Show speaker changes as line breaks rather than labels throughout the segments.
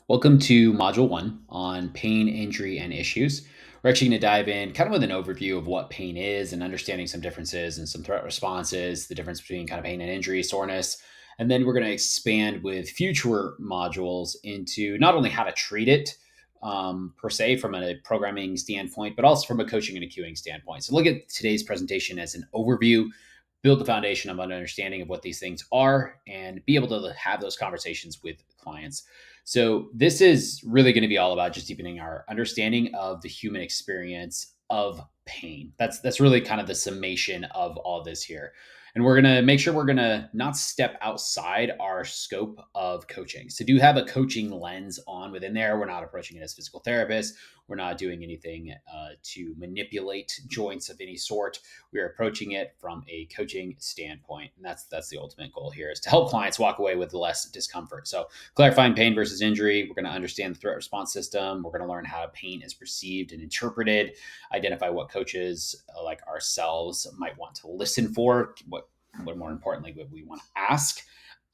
Welcome to Module 1 on pain, injury, and issues. We're actually going to dive in kind of with an overview of what pain is and understanding some differences and some threat responses, the difference between kind of pain and injury, soreness. And then we're going to expand with future modules into not only how to treat it per se from a programming standpoint, but also from a coaching and a queuing standpoint. So look at today's presentation as an overview, build the foundation of an understanding of what these things are, and be able to have those conversations with clients. So this is really going to be all about just deepening our understanding of the human experience of pain. That's really kind of the summation of all this here. And we're going to make sure we're going to not step outside our scope of coaching. So do have a coaching lens on within there. We're not approaching it as physical therapists. We're not doing anything to manipulate joints of any sort. We are approaching it from a coaching standpoint, and that's the ultimate goal here, is to help clients walk away with less discomfort. So clarifying pain versus injury, we're going to understand the threat response system. We're going to learn how pain is perceived and interpreted, identify what coaches like ourselves might want to listen for, what more importantly, what we want to ask,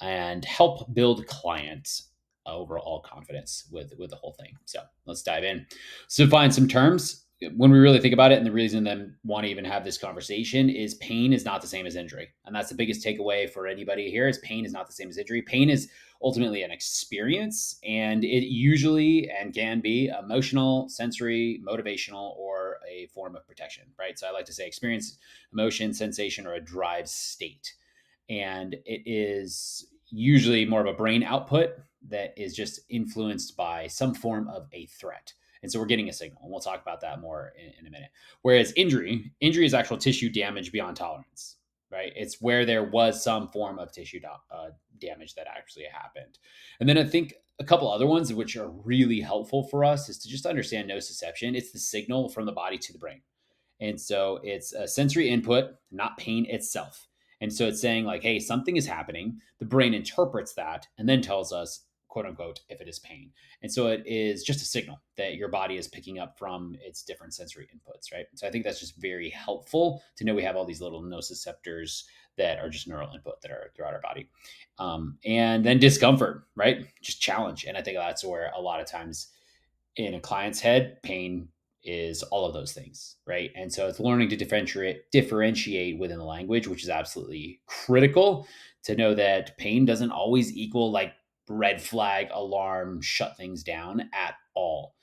and help build clients overall confidence with the whole thing. So let's dive in. So find some terms. When we really think about it, and the reason them want to even have this conversation is pain is not the same as injury. And that's the biggest takeaway for anybody here is pain is not the same as injury. Pain is ultimately an experience, and it usually and can be emotional, sensory, motivational, or a form of protection, right? So I like to say experience, emotion, sensation, or a drive state. And it is usually more of a brain output that is just influenced by some form of a threat. And so we're getting a signal, and we'll talk about that more in a minute. Whereas injury is actual tissue damage beyond tolerance, right? It's where there was some form of tissue damage that actually happened. And then I think a couple other ones which are really helpful for us is to just understand nociception. It's the signal from the body to the brain. And so it's a sensory input, not pain itself. And so it's saying, like, hey, something is happening. The brain interprets that and then tells us, quote unquote, if it is pain. And so it is just a signal that your body is picking up from its different sensory inputs, right? So I think that's just very helpful to know we have all these little nociceptors that are just neural input that are throughout our body. And then discomfort, right? Just challenge. And I think that's where a lot of times in a client's head, pain is all of those things, right? And so it's learning to differentiate within the language, which is absolutely critical to know that pain doesn't always equal like red flag, alarm, shut things down at all.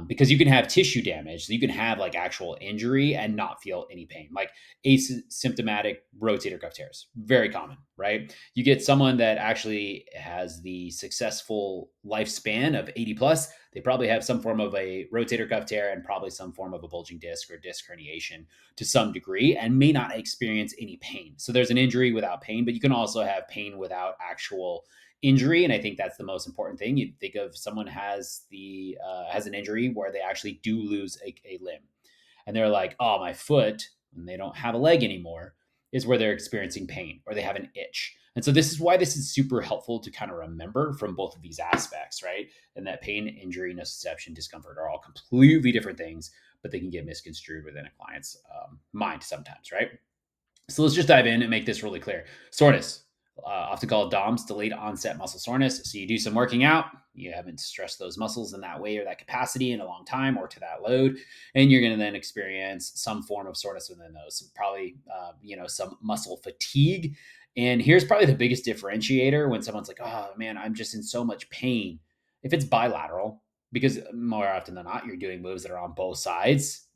Because you can have tissue damage, so you can have like actual injury and not feel any pain, like asymptomatic rotator cuff tears, very common, right? You get someone that actually has the successful lifespan of 80 plus, they probably have some form of a rotator cuff tear and probably some form of a bulging disc or disc herniation to some degree and may not experience any pain. So there's an injury without pain, but you can also have pain without actual injury. And I think that's the most important thing. You think of someone has an injury where they actually do lose a limb and they're like, oh, my foot, and they don't have a leg anymore, is where they're experiencing pain or they have an itch. And so this is why this is super helpful to kind of remember from both of these aspects, right? And that pain, injury, nociception, discomfort are all completely different things, but they can get misconstrued within a client's mind sometimes, right? So let's just dive in and make this really clear. Soreness, often called DOMS, delayed onset muscle soreness. So you do some working out, you haven't stressed those muscles in that way or that capacity in a long time or to that load, and you're going to then experience some form of soreness within those. So probably, some muscle fatigue. And here's probably the biggest differentiator when someone's like, "Oh man, I'm just in so much pain." If it's bilateral, because more often than not, you're doing moves that are on both sides,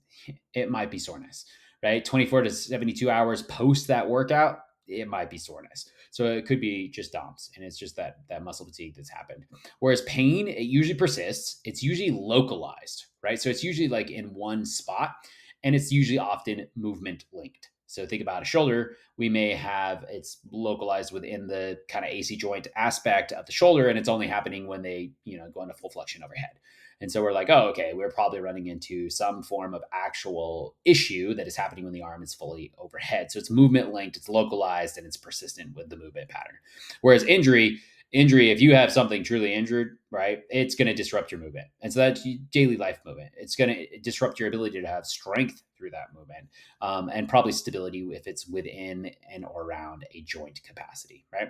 it might be soreness, right? 24 to 72 hours post that workout, it might be soreness. So it could be just DOMS, and it's just that muscle fatigue that's happened. Whereas pain, it usually persists. It's usually localized, right? So it's usually like in one spot, and it's usually often movement linked. So think about a shoulder. We may have it's localized within the kind of AC joint aspect of the shoulder, and it's only happening when they go into full flexion overhead. And so we're like, oh, okay, we're probably running into some form of actual issue that is happening when the arm is fully overhead. So it's movement linked, it's localized, and it's persistent with the movement pattern. Whereas injury, if you have something truly injured, right, it's going to disrupt your movement. And so that's daily life movement. It's going to disrupt your ability to have strength through that movement, and probably stability if it's within and or around a joint capacity, right?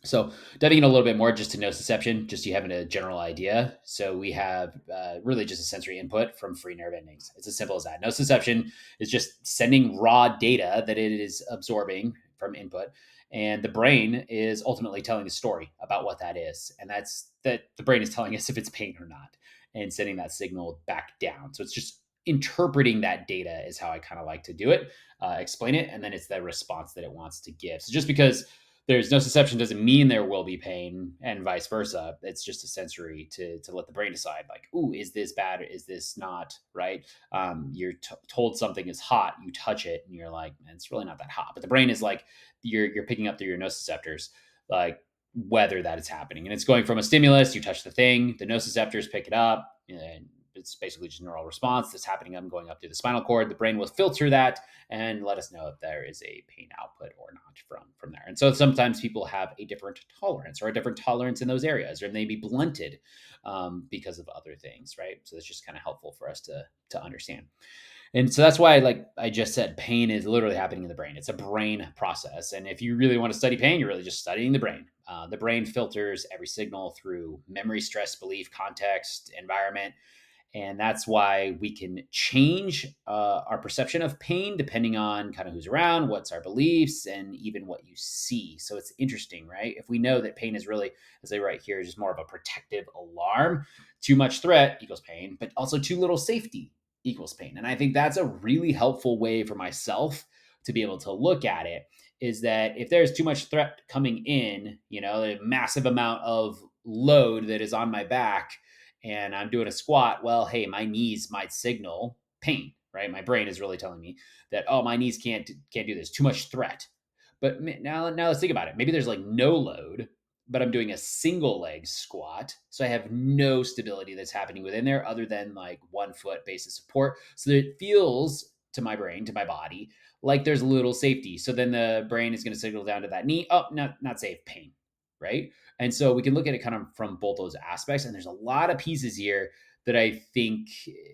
So diving in a little bit more just to nociception, just so you having a general idea. So we have really just a sensory input from free nerve endings. It's as simple as that. Nociception is just sending raw data that it is absorbing from input, and the brain is ultimately telling a story about what that is, and that's that the brain is telling us if it's pain or not, and sending that signal back down. So it's just interpreting that data is how I kind of like to do it, explain it, and then it's the response that it wants to give. So just because there's nociception doesn't mean there will be pain and vice versa. It's just a sensory to let the brain decide like, ooh, is this bad? Or is this not right? You're told something is hot, you touch it and you're like, man, it's really not that hot. But the brain is like, you're picking up through your nociceptors, like whether that is happening. And it's going from a stimulus, you touch the thing, the nociceptors pick it up, and it's basically just a neural response that's happening. I'm going up through the spinal cord. The brain will filter that and let us know if there is a pain output or not from there. And so sometimes people have a different tolerance or a different tolerance in those areas, or maybe blunted because of other things, right? So it's just kind of helpful for us to understand. And so that's why, like I just said, pain is literally happening in the brain. It's a brain process. And if you really want to study pain, you're really just studying the brain. The brain filters every signal through memory, stress, belief, context, environment, and that's why we can change our perception of pain depending on kind of who's around, what's our beliefs, and even what you see. So it's interesting, right? If we know that pain is really, as they write here, just more of a protective alarm, too much threat equals pain, but also too little safety equals pain. And I think that's a really helpful way for myself to be able to look at it, is that if there's too much threat coming in, a massive amount of load that is on my back, and I'm doing a squat, well, hey, my knees might signal pain, right? My brain is really telling me that, oh, my knees can't do this, too much threat. But now let's think about it. Maybe there's like no load, but I'm doing a single leg squat, so I have no stability that's happening within there other than like 1 foot base of support. So that it feels to my brain, to my body, like there's a little safety. So then the brain is going to signal down to that knee, oh, not safe, pain, right? And so we can look at it kind of from both those aspects. And there's a lot of pieces here that I think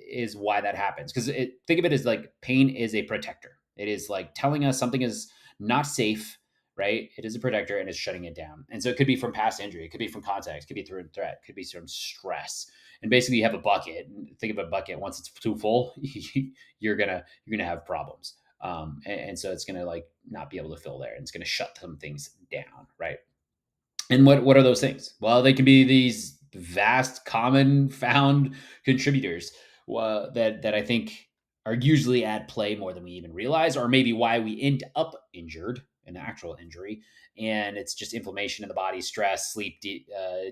is why that happens. Because think of it as like pain is a protector. It is like telling us something is not safe, right? It is a protector and it's shutting it down. And so it could be from past injury, it could be from context, it could be through threat, it could be from stress. And basically you have a bucket. Think of a bucket. Once it's too full, you're gonna have problems. And so it's gonna like not be able to fill there and it's gonna shut some things down, right? And what are those things? Well, they can be these vast, common, found contributors that I think are usually at play more than we even realize, or maybe why we end up injured, an actual injury, and it's just inflammation in the body, stress, sleep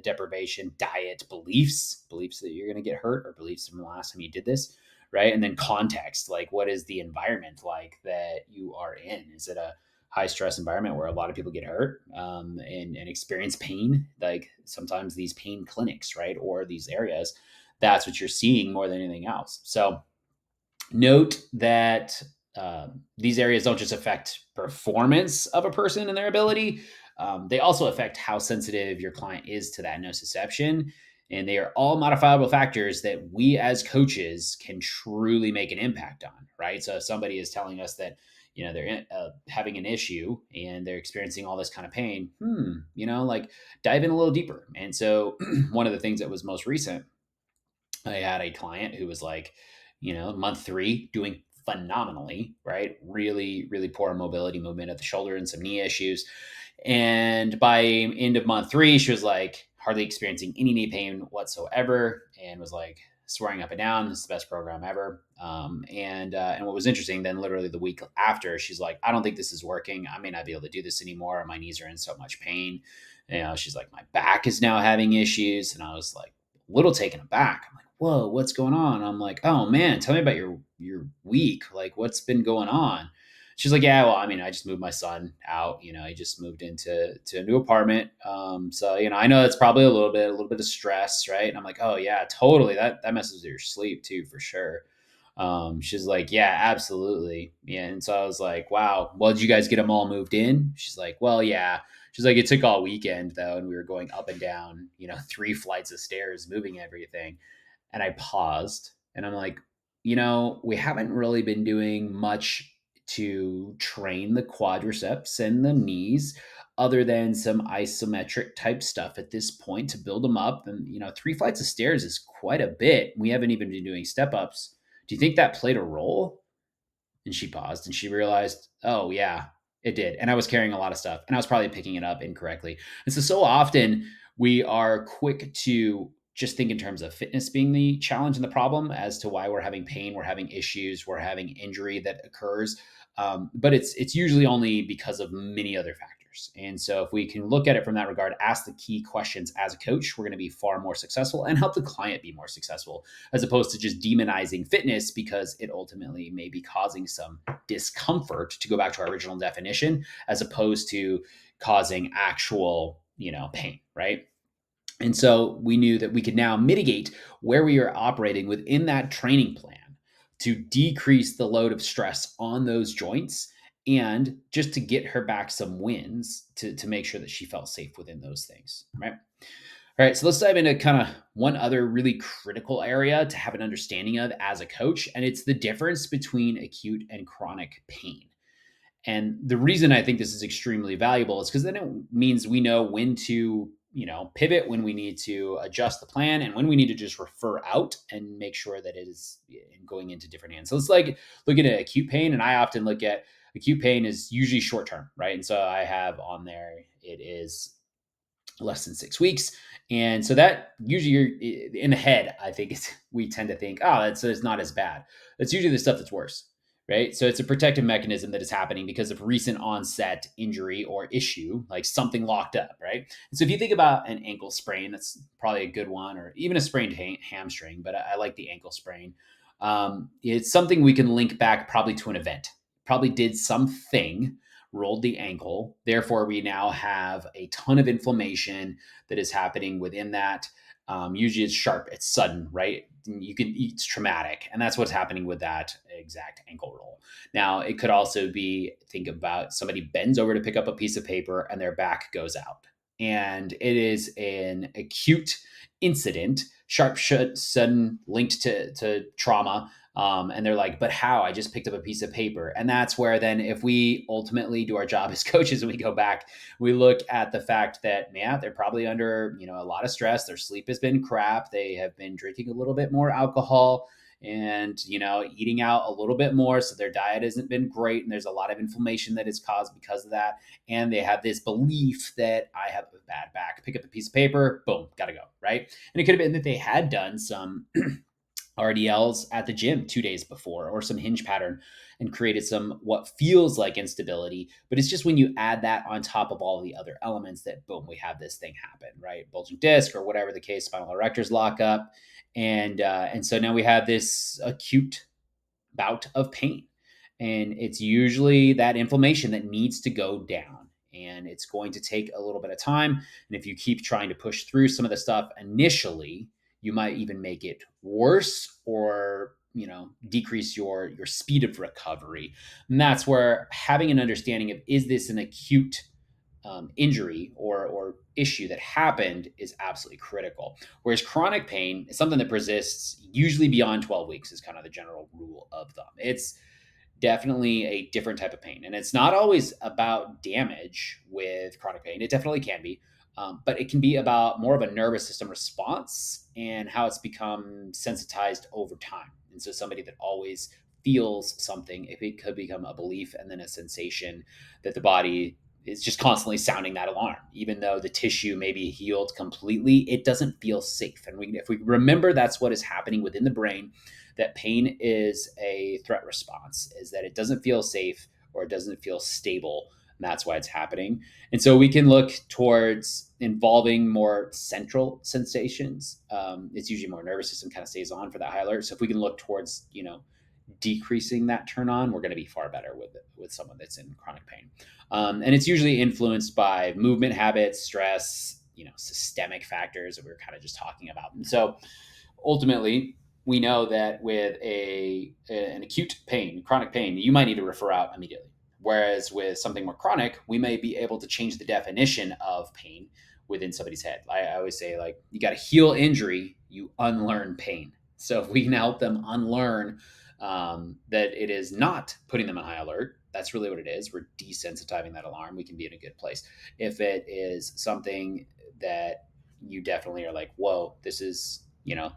deprivation, diet, beliefs that you're going to get hurt, or beliefs from the last time you did this, right? And then context, like what is the environment like that you are in? Is it a high stress environment where a lot of people get hurt and experience pain, like sometimes these pain clinics, right? Or these areas, that's what you're seeing more than anything else. So note that these areas don't just affect performance of a person and their ability, they also affect how sensitive your client is to that nociception. And they are all modifiable factors that we as coaches can truly make an impact on, right? So if somebody is telling us that, they're having an issue and they're experiencing all this kind of pain, like dive in a little deeper. And so one of the things that was most recent, I had a client who was like, month 3 doing phenomenally, right? Really, really poor mobility, movement of the shoulder and some knee issues. And by end of month 3, she was like hardly experiencing any knee pain whatsoever and was like swearing up and down, this is the best program ever. And what was interesting, then literally the week after, she's like, I don't think this is working. I may not be able to do this anymore. My knees are in so much pain. She's like, my back is now having issues. And I was like, a little taken aback. I'm like, whoa, what's going on? I'm like, oh man, tell me about your week. Like, what's been going on? She's like, yeah, well, I mean, I just moved my son out. He just moved to a new apartment. So I know that's probably a little bit of stress, right? And I'm like, oh yeah, totally. That messes with your sleep too, for sure. She's like, yeah, absolutely. Yeah. And so I was like, wow, well, did you guys get them all moved in? She's like, well, yeah. She's like, it took all weekend though, and we were going up and down, 3 flights of stairs, moving everything. And I paused and I'm like, we haven't really been doing much to train the quadriceps and the knees other than some isometric type stuff at this point to build them up. And, 3 flights of stairs is quite a bit. We haven't even been doing step ups. Do you think that played a role? And she paused and she realized, oh, yeah, it did. And I was carrying a lot of stuff and I was probably picking it up incorrectly. And so often we are quick to just think in terms of fitness being the challenge and the problem as to why we're having pain, we're having issues, we're having injury that occurs. But it's usually only because of many other factors. And so if we can look at it from that regard, ask the key questions as a coach, we're going to be far more successful and help the client be more successful, as opposed to just demonizing fitness because it ultimately may be causing some discomfort, to go back to our original definition, as opposed to causing actual, pain, right? And so we knew that we could now mitigate where we are operating within that training plan to decrease the load of stress on those joints and just to get her back some wins to make sure that she felt safe within those things, right? All right, so let's dive into kind of one other really critical area to have an understanding of as a coach, and it's the difference between acute and chronic pain. And the reason I think this is extremely valuable is because then it means we know when to, pivot, when we need to adjust the plan, and when we need to just refer out and make sure that it is going into different hands. So it's like looking at acute pain, and I often look at acute pain is usually short term, right? And so I have on there it is less than 6 weeks. And so that usually you're in the head, I think we tend to think, oh, it's not as bad. That's usually the stuff that's worse, right? So it's a protective mechanism that is happening because of recent onset injury or issue, like something locked up, right? And so if you think about an ankle sprain, that's probably a good one, or even a sprained hamstring, but I like the ankle sprain. It's something we can link back probably to an event, probably did something, rolled the ankle. Therefore, we now have a ton of inflammation that is happening within that. Usually it's sharp, it's sudden, right? It's traumatic. And that's what's happening with that exact ankle roll. Now, it could also be, think about somebody bends over to pick up a piece of paper and their back goes out. And it is an acute incident, sharp, sudden, linked to trauma, and they're like, but how? I just picked up a piece of paper. And that's where then, if we ultimately do our job as coaches and we go back, we look at the fact that, yeah, they're probably under, a lot of stress. Their sleep has been crap. They have been drinking a little bit more alcohol and, eating out a little bit more. So their diet hasn't been great. And there's a lot of inflammation that is caused because of that. And they have this belief that I have a bad back. Pick up a piece of paper, boom, gotta go, right? And it could have been that they had done some RDLs at the gym 2 days before, or some hinge pattern, and created some what feels like instability. But it's just when you add that on top of all the other elements that, boom, we have this thing happen, right? Bulging disc or whatever the case, spinal erectors lock up. And so now we have this acute bout of pain. And it's usually that inflammation that needs to go down. And it's going to take a little bit of time. And if you keep trying to push through some of the stuff initially, you might even make it worse, or decrease your speed of recovery. And that's where having an understanding of, is this an acute injury or issue that happened, is absolutely critical. Whereas chronic pain is something that persists usually beyond 12 weeks, is kind of the general rule of thumb. It's definitely a different type of pain. And it's not always about damage with chronic pain. It definitely can be. But it can be about more of a nervous system response and how it's become sensitized over time. And so somebody that always feels something, if it could become a belief and then a sensation that the body is just constantly sounding that alarm. Even though the tissue may be healed completely, it doesn't feel safe. And if we remember that's what is happening within the brain, that pain is a threat response, is that it doesn't feel safe or it doesn't feel stable. And that's why it's happening. And so we can look towards involving more central sensations. It's usually more nervous system kind of stays on for that high alert. So if we can look towards, decreasing that turn on, we're going to be far better with someone that's in chronic pain. And it's usually influenced by movement habits, stress, systemic factors that we were kind of just talking about. And so ultimately, we know that with an acute pain, chronic pain, you might need to refer out immediately. Whereas with something more chronic, we may be able to change the definition of pain within somebody's head. I always say, like, you got to heal injury, you unlearn pain. So if we can help them unlearn that it is not putting them on high alert, That's really what it is. We're desensitizing that alarm. We can be in a good place. If it is something that you definitely are like, whoa, this is,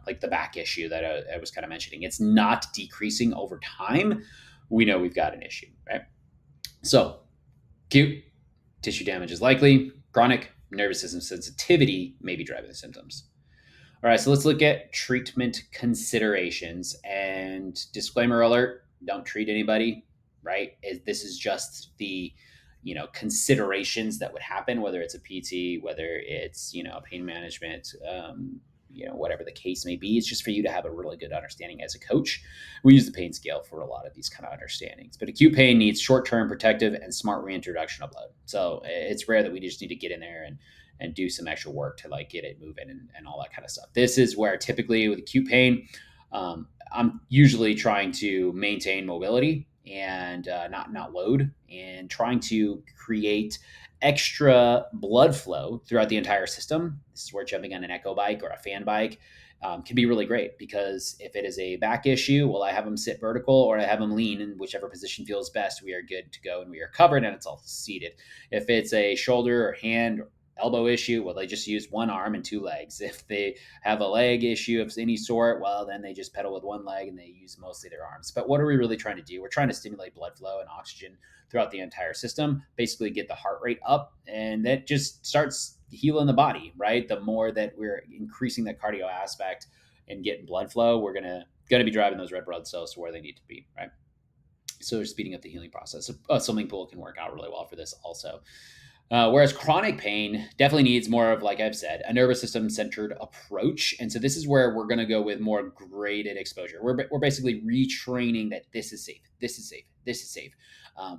like the back issue that I was kind of mentioning, it's not decreasing over time. We know we've got an issue, right? So, acute tissue damage is likely. Chronic nervous system sensitivity may be driving the symptoms. All right, so let's look at treatment considerations. And disclaimer alert: don't treat anybody. Right? This is just the considerations that would happen, whether it's a PT, whether it's pain management, whatever the case may be. It's just for you to have a really good understanding as a coach. We use the pain scale for a lot of these kind of understandings. But acute pain needs short-term protective and smart reintroduction of blood. So it's rare that we just need to get in there and do some extra work to like get it moving and all that kind of stuff. This is where typically with acute pain, I'm usually trying to maintain mobility and not load, and trying to create extra blood flow throughout the entire system. This is where jumping on an echo bike or a fan bike can be really great, because if it is a back issue, well, I have them sit vertical or I have them lean in whichever position feels best. We are good to go and we are covered and it's all seated. If it's a shoulder or hand or elbow issue, well, they just use one arm and two legs. If they have a leg issue of any sort, well, then they just pedal with one leg and they use mostly their arms. But what are we really trying to do? We're trying to stimulate blood flow and oxygen throughout the entire system, basically get the heart rate up, and that just starts healing the body, right? The more that we're increasing that cardio aspect and getting blood flow, we're gonna be driving those red blood cells to where they need to be, right? So they're speeding up the healing process. A swimming pool can work out really well for this also. Whereas chronic pain definitely needs more of, like I've said, a nervous system centered approach. And so this is where we're going to go with more graded exposure. We're basically retraining that this is safe, this is safe, this is safe.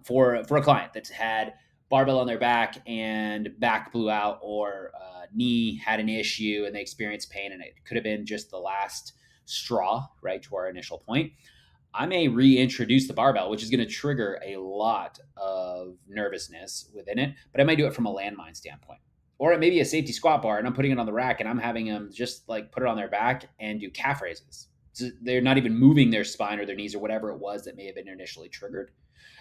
For a client that's had barbell on their back and back blew out, or knee had an issue and they experienced pain, and it could have been just the last straw, right, to our initial point. I may reintroduce the barbell, which is going to trigger a lot of nervousness within it, but I might do it from a landmine standpoint. Or it may be a safety squat bar and I'm putting it on the rack and I'm having them just like put it on their back and do calf raises. So they're not even moving their spine or their knees or whatever it was that may have been initially triggered.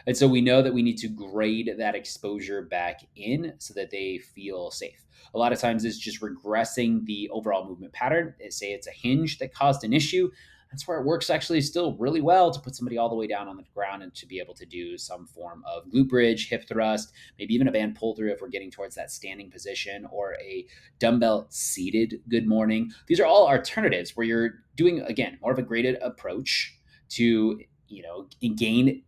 And so we know that we need to grade that exposure back in so that they feel safe. A lot of times it's just regressing the overall movement pattern. Say it's a hinge that caused an issue. That's where it works actually still really well to put somebody all the way down on the ground and to be able to do some form of glute bridge, hip thrust, maybe even a band pull through if we're getting towards that standing position, or a dumbbell seated good morning. These are all alternatives where you're doing, again, more of a graded approach to, gain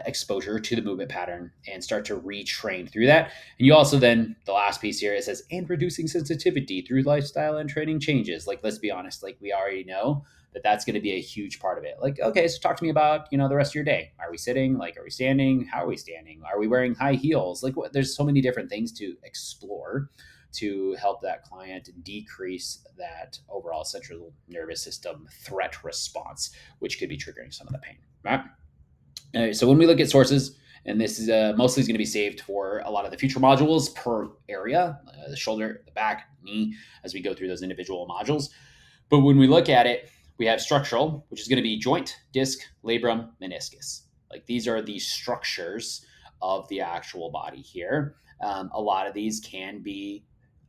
exposure to the movement pattern and start to retrain through that. And you also then, the last piece here, it says, and reducing sensitivity through lifestyle and training changes. Like, let's be honest, like we already know that that's going to be a huge part of it. Like, okay, so talk to me about, the rest of your day. Are we sitting? Like, are we standing? How are we standing? Are we wearing high heels? Like, there's so many different things to explore to help that client decrease that overall central nervous system threat response, which could be triggering some of the pain, right? So when we look at sources, and this is mostly is going to be saved for a lot of the future modules per area, the shoulder, the back, knee, as we go through those individual modules. But when we look at it, we have structural, which is going to be joint, disc, labrum, meniscus. Like, these are the structures of the actual body here. A lot of these can be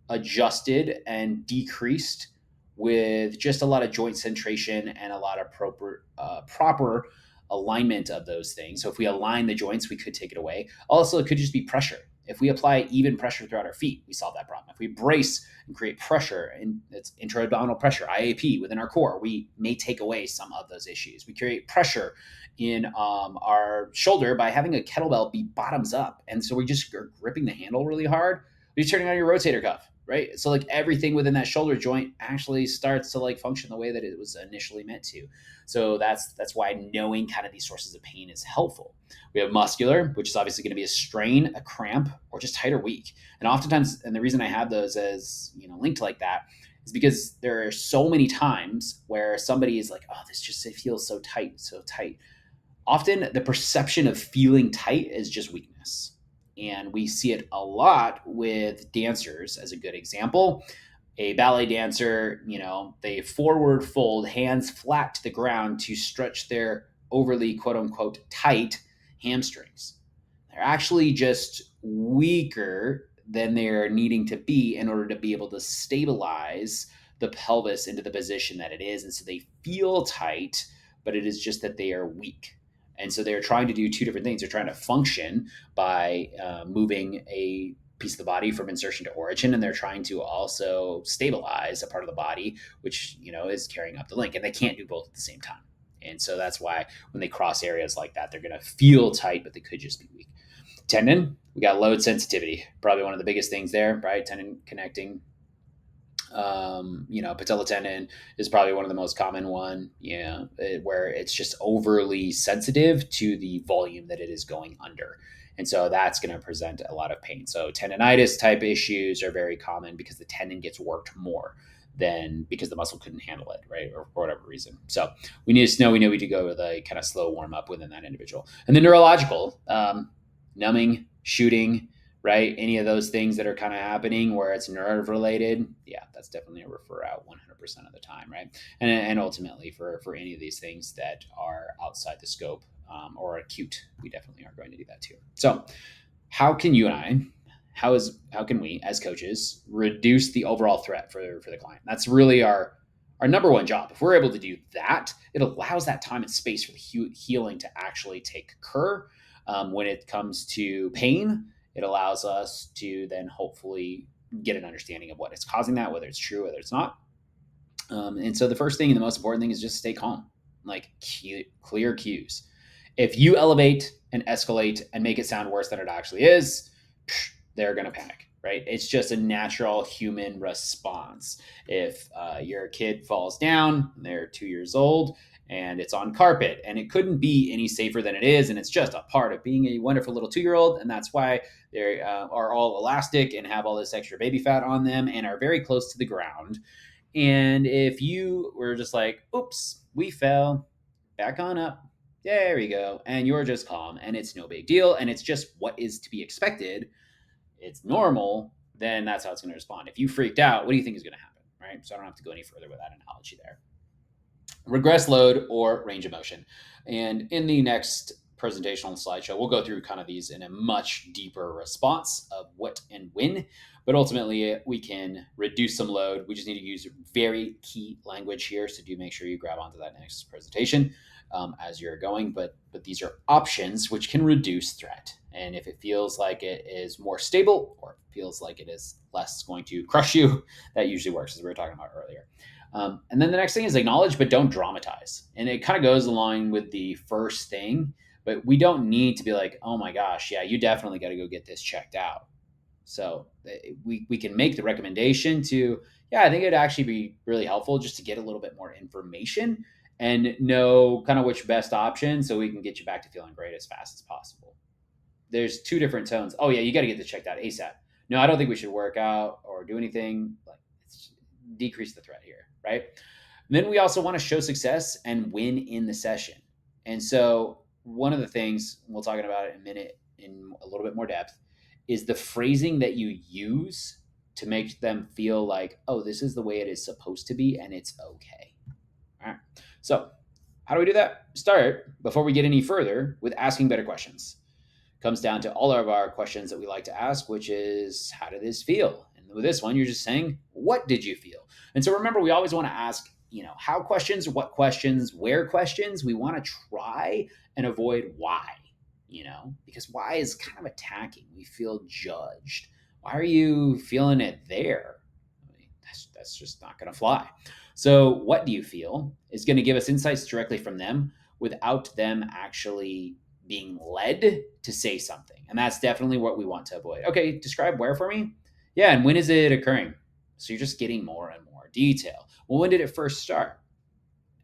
adjusted and decreased with just a lot of joint centration and a lot of proper alignment of those things. So if we align the joints, we could take it away. Also, it could just be pressure. If we apply even pressure throughout our feet, we solve that problem. If we brace and create pressure, and it's intra-abdominal pressure, IAP, within our core, we may take away some of those issues. We create pressure in our shoulder by having a kettlebell be bottoms up. And so we just are gripping the handle really hard. We're turning on your rotator cuff, right? So like everything within that shoulder joint actually starts to like function the way that it was initially meant to. So that's why knowing kind of these sources of pain is helpful. We have muscular, which is obviously going to be a strain, a cramp, or just tight or weak. And oftentimes, and the reason I have those as linked like that is because there are so many times where somebody is like, oh, this just, it feels so tight, so tight. Often the perception of feeling tight is just weakness. And we see it a lot with dancers as a good example. A ballet dancer, they forward fold, hands flat to the ground to stretch their overly quote unquote tight hamstrings. They're actually just weaker than they're needing to be in order to be able to stabilize the pelvis into the position that it is. And so they feel tight, but it is just that they are weak. And so they're trying to do two different things. They're trying to function by moving a piece of the body from insertion to origin, and they're trying to also stabilize a part of the body, which is carrying up the link. And they can't do both at the same time. And so that's why when they cross areas like that, they're going to feel tight, but they could just be weak. Tendon, we got load sensitivity, probably one of the biggest things there, right? Tendon connecting. Patella tendon is probably one of the most common one, where it's just overly sensitive to the volume that it is going under. And so that's going to present a lot of pain. So tendonitis type issues are very common because the tendon gets worked more than because the muscle couldn't handle it, right? Or for whatever reason. So we need to know, we need to go with a kind of slow warm up within that individual. And the neurological, numbing, shooting, right? Any of those things that are kind of happening where it's nerve related, yeah, that's definitely a refer out 100% of the time, right? And ultimately for any of these things that are outside the scope or acute, we definitely are going to do that too. So how can you and I, how can we as coaches reduce the overall threat for the client? That's really our number one job. If we're able to do that, it allows that time and space for the healing to actually take occur. When it comes to pain, it allows us to then hopefully get an understanding of what is causing that, whether it's true, whether it's not. And so the first thing and the most important thing is just stay calm, like clear cues. If you elevate and escalate and make it sound worse than it actually is, they're going to panic, right? It's just a natural human response. If your kid falls down, they're 2 years old, and it's on carpet, and it couldn't be any safer than it is, and it's just a part of being a wonderful little 2-year-old, and that's why they are all elastic and have all this extra baby fat on them and are very close to the ground. And if you were just like, oops, we fell, back on up, there we go, and you're just calm, and it's no big deal, and it's just what is to be expected, it's normal, then that's how it's going to respond. If you freaked out, what do you think is going to happen, right? So I don't have to go any further with that analogy there. Regress load or range of motion. And in the next presentational slideshow, we'll go through kind of these in a much deeper response of what and when. But ultimately, we can reduce some load. We just need to use very key language here. So do make sure you grab onto that next presentation as you're going. But these are options which can reduce threat. And if it feels like it is more stable or feels like it is less going to crush you, that usually works, as we were talking about earlier. And then the next thing is acknowledge, but don't dramatize. And it kind of goes along with the first thing, but we don't need to be like, oh my gosh, yeah, you definitely got to go get this checked out. So we can make the recommendation to, yeah, I think it'd actually be really helpful just to get a little bit more information and know kind of which best option so we can get you back to feeling great as fast as possible. There's two different tones. Oh yeah, you got to get this checked out ASAP. No, I don't think we should work out or do anything. Like, decrease the threat here, right? And then we also want to show success and win in the session. And so one of the things we'll talk about it in a minute in a little bit more depth is the phrasing that you use to make them feel like, oh, this is the way it is supposed to be and it's okay. All right. So how do we do that? Start, before we get any further, with asking better questions. Comes down to all of our questions that we like to ask, which is, how did this feel? And with this one, you're just saying, what did you feel? And so remember, we always want to ask, how questions, what questions, where questions. We want to try and avoid why, because why is kind of attacking. We feel judged. Why are you feeling it there? I mean, that's just not going to fly. So what do you feel is going to give us insights directly from them without them actually being led to say something. And that's definitely what we want to avoid. Okay, describe where for me? Yeah, and when is it occurring? So you're just getting more and more detail. Well, when did it first start?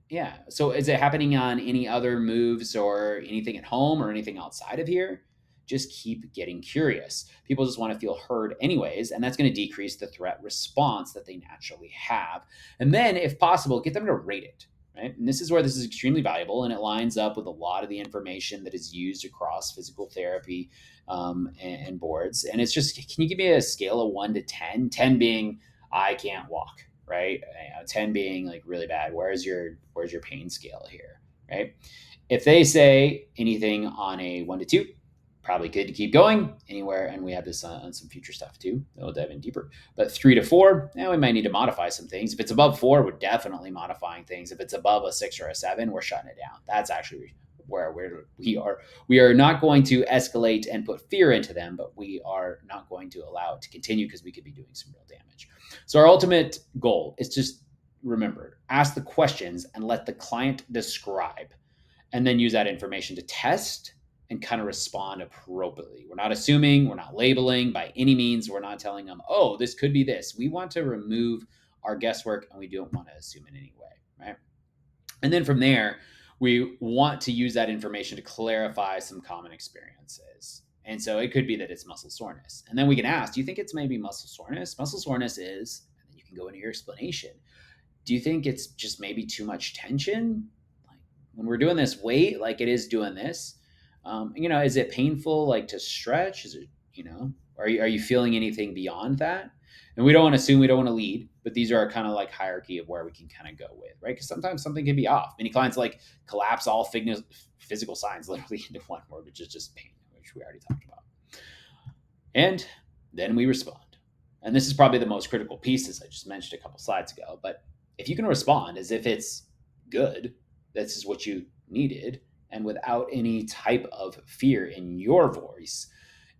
Yeah. So is it happening on any other moves or anything at home or anything outside of here? Just keep getting curious. People just want to feel heard anyways, and that's going to decrease the threat response that they naturally have. And then, if possible, get them to rate it. Right? And this is where this is extremely valuable, and it lines up with a lot of the information that is used across physical therapy and boards. And it's just, can you give me a scale of 1 to 10? 10 being, I can't walk, right? 10 being like really bad. Where's your pain scale here, right? If they say anything on a 1 to 2, probably good to keep going anywhere. And we have this on some future stuff too. We'll dive in deeper. But 3 to 4, we might need to modify some things. If it's above 4, we're definitely modifying things. If it's above a 6 or a 7, we're shutting it down. That's actually where we are not going to escalate and put fear into them, but we are not going to allow it to continue because we could be doing some real damage. So our ultimate goal is just remember, ask the questions and let the client describe, and then use that information to test and kind of respond appropriately. We're not assuming, we're not labeling by any means. We're not telling them, oh, this could be this. We want to remove our guesswork and we don't want to assume in any way, right? And then from there, we want to use that information to clarify some common experiences. And so it could be that it's muscle soreness. And then we can ask, do you think it's maybe muscle soreness? Muscle soreness is, and then you can go into your explanation. Do you think it's just maybe too much tension? Like when we're doing this weight, like it is doing this, is it painful, like to stretch? Is it, are you feeling anything beyond that? And we don't want to assume, we don't want to lead, but these are kind of like hierarchy of where we can kind of go with, right? Because sometimes something can be off. Many clients like collapse all physical signs literally into one word, which is just pain, which we already talked about. And then we respond. And this is probably the most critical piece, as I just mentioned a couple slides ago. But if you can respond as if it's good, this is what you needed, and without any type of fear in your voice,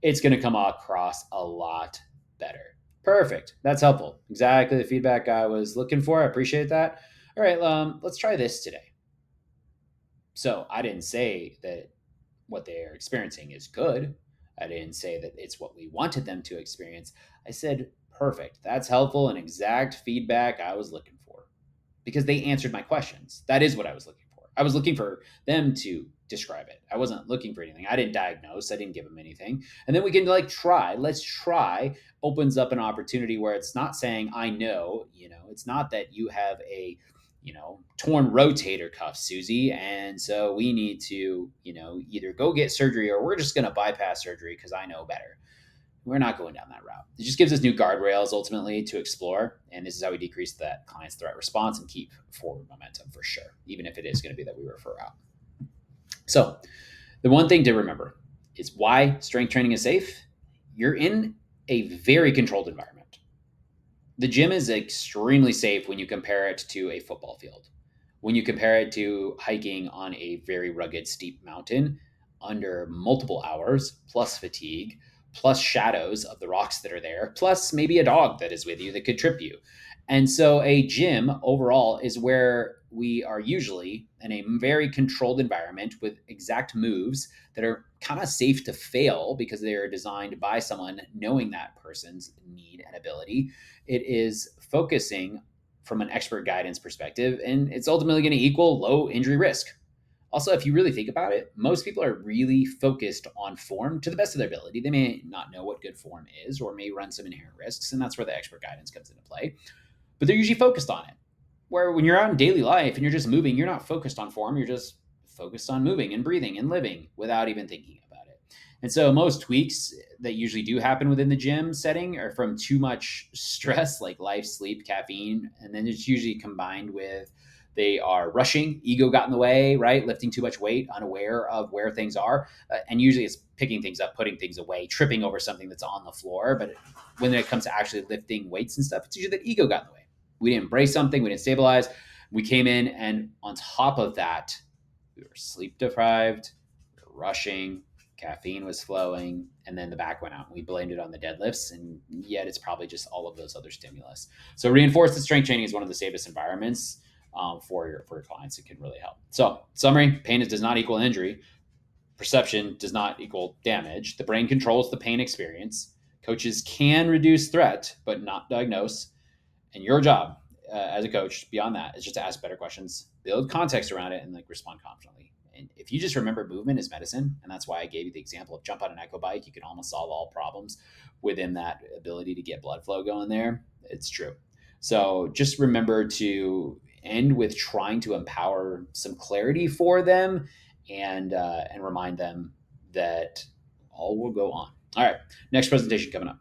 it's going to come across a lot better. Perfect. That's helpful. Exactly the feedback I was looking for. I appreciate that. All right, let's try this today. So I didn't say that what they're experiencing is good. I didn't say that it's what we wanted them to experience. I said, perfect. That's helpful and exact feedback I was looking for, because they answered my questions. That is what I was looking for. I was looking for them to describe it. I wasn't looking for anything. I didn't diagnose. I didn't give them anything. And then we can try. Let's try opens up an opportunity where it's not saying, I know, it's not that you have a torn rotator cuff, Susie. And so we need to, either go get surgery or we're just going to bypass surgery because I know better. We're not going down that route. It just gives us new guardrails ultimately to explore. And this is how we decrease that client's threat response and keep forward momentum for sure, even if it is going to be that we refer out. So the one thing to remember is why strength training is safe. You're in a very controlled environment. The gym is extremely safe when you compare it to a football field. When you compare it to hiking on a very rugged, steep mountain under multiple hours, plus fatigue, plus shadows of the rocks that are there, plus maybe a dog that is with you that could trip you. And so a gym overall is where we are usually in a very controlled environment with exact moves that are kind of safe to fail because they are designed by someone knowing that person's need and ability. It is focusing from an expert guidance perspective, and it's ultimately going to equal low injury risk. Also, if you really think about it, most people are really focused on form to the best of their ability. They may not know what good form is or may run some inherent risks, and that's where the expert guidance comes into play. But they're usually focused on it. Where when you're out in daily life and you're just moving, you're not focused on form, you're just focused on moving and breathing and living without even thinking about it. And so most tweaks that usually do happen within the gym setting are from too much stress, like life, sleep, caffeine, and then it's usually combined with they are rushing, ego got in the way, right? Lifting too much weight, unaware of where things are. And usually it's picking things up, putting things away, tripping over something that's on the floor. But when it comes to actually lifting weights and stuff, it's usually that ego got in the way. We didn't brace something, we didn't stabilize. We came in, and on top of that, we were sleep deprived, we were rushing, caffeine was flowing, and then the back went out. We blamed it on the deadlifts, and yet it's probably just all of those other stimulus. So reinforced strength training is one of the safest environments for your clients. It can really help. So summary: pain does not equal injury. Perception does not equal damage. The brain controls the pain experience. Coaches can reduce threat, but not diagnose. And your job as a coach beyond that is just to ask better questions, build context around it, and respond confidently. And if you just remember, movement is medicine, and that's why I gave you the example of jump on an echo bike. You can almost solve all problems within that ability to get blood flow going there. It's true. So just remember to end with trying to empower some clarity for them, and remind them that all will go on. All right, next presentation coming up.